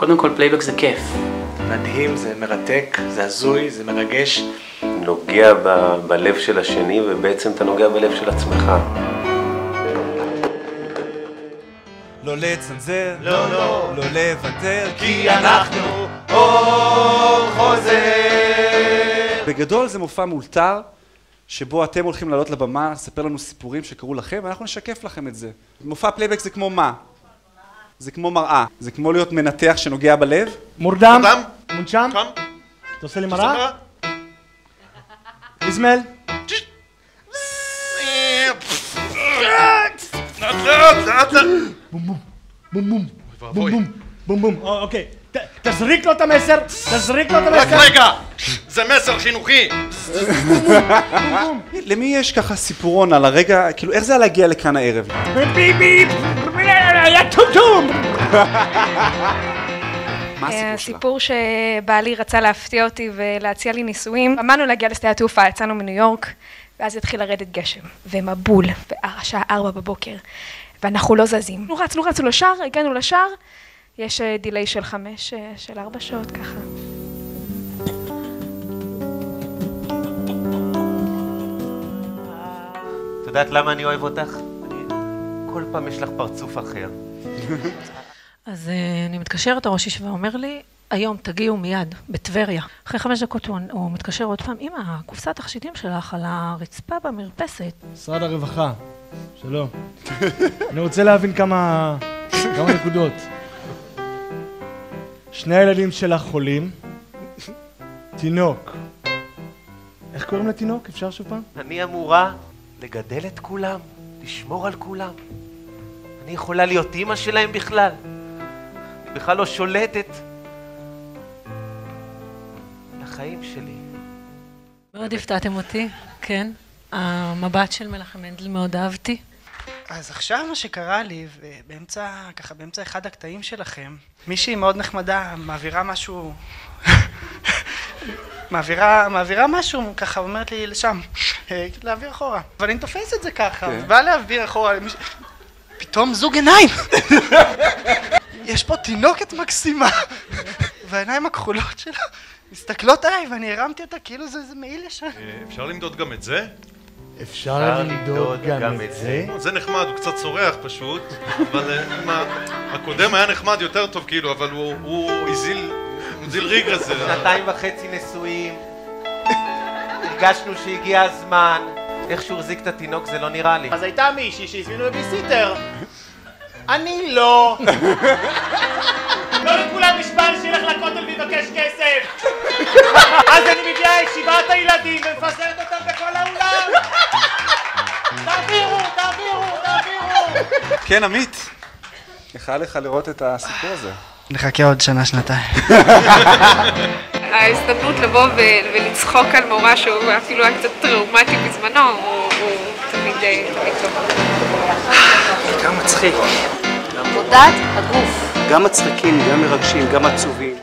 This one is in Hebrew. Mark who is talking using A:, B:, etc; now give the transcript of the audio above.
A: קודם כל פלייבק זה כיף.
B: מדהים, זה מרתק, זה הזוי, זה מרגש.
C: נוגע בלב של השני, ובעצם אתה נוגע בלב של עצמך.
D: לא לצנזר, לא לוותר,
B: כי אנחנו אור חוזר.
D: בגדול זה מופע מאולתר, שבו אתם הולכים לעלות לבמה, לספר לנו סיפורים שקרו לכם, ואנחנו נשקף לכם את זה. מופע פלייבק זה כמו מה? זה כמו מראה. זה כמו להיות מנתח שנוגע בלב.
E: מורדם, מונשם, אתה עושה לי מראה? איזמל? בום בום, בום בום, בום בום, בום בום, אוקיי. תזריק לו את המסר, תזריק לו את המסר.
F: רק רגע, זה מסר חינוכי.
D: למי יש ככה סיפורון על הרגע, כאילו איך זה היה להגיע לכאן הערב?
E: ביבי, היה טום-טום.
G: הסיפור שבעלי רצה להפתיע אותי ולהציע לי נישואים. אמרנו להגיע לשדה התעופה, יצאנו מניו יורק, ואז התחיל לרדת גשם, ומבול, והשעה 4 בבוקר, ואנחנו לא זזים. רצנו לשער, הגענו לשער, יש דיליי של 4 שעות ככה.
C: את יודעת למה אני אוהב אותך? כל פעם יש לך פרצוף אחר.
H: אז אני מתקשרת, הראש ישבה אומר לי, היום תגיעו מיד, בטבריה. אחרי 5 דקות הוא מתקשר עוד פעם, אמא, קופסת תכשיטים שלך על הרצפה במרפסת.
E: משרד הרווחה, שלום. אני רוצה להבין כמה נקודות. 2 הילדים שלך חולים, תינוק. איך קוראים לתינוק? אפשר שוב פעם?
C: אני אמורה לגדל את כולם, לשמור על כולם. אני יכולה להיות אמא שלהם בכלל. אני בכלל לא שולטת לחיים שלי.
H: מאוד הפתעתם אותי, כן. המבט של מנחם מנדל מאוד אהבתי.
I: אז עכשיו מה שקרה לי, באמצע אחד הקטעים שלכם, מישהי מאוד נחמדה מעבירה משהו, מעבירה משהו, ככה אומרת לי לשם, להעביר אחורה. אבל אני תופס את זה ככה, בא להעביר אחורה, פתאום זוג עיניים. יש פה תינוקת מקסימה, והעיניים הכחולות שלה מסתכלות עליי, ואני הרמתי אותה כאילו זה מעיל ישן.
F: אפשר למדוד גם את זה?
E: אפשר למדוד גם את זה?
F: זה נחמד, הוא קצת צורח פשוט, אבל הקודם היה נחמד יותר טוב כאילו, אבל הוא הזיל ריגרס.
C: 2.5 נשואים, הרגשנו שהגיע הזמן, איך שהוא החזיק את התינוק זה לא נראה לי.
J: אז הייתה מישהי שהזמינו בביסיטר. אני לא. לא לכולם נשבע שילך לכותל ויבקש כסף. אז אני מביאה את 7 הילדים ומפזרת אותם בכל האולם. תעבירו.
D: כן, עמית. איך היה לך לראות את הסיפור הזה?
I: נחכה עוד שנה-שנתיים.
G: ההזדמנות לבוא ולצחוק על מורה שהוא אפילו היה קצת טראומטי בזמנו, הוא תמיד טוב.
B: גם מצחיק.
H: עבודת הגוף.
B: גם מצחיקים, גם מרגשים, גם עצובים.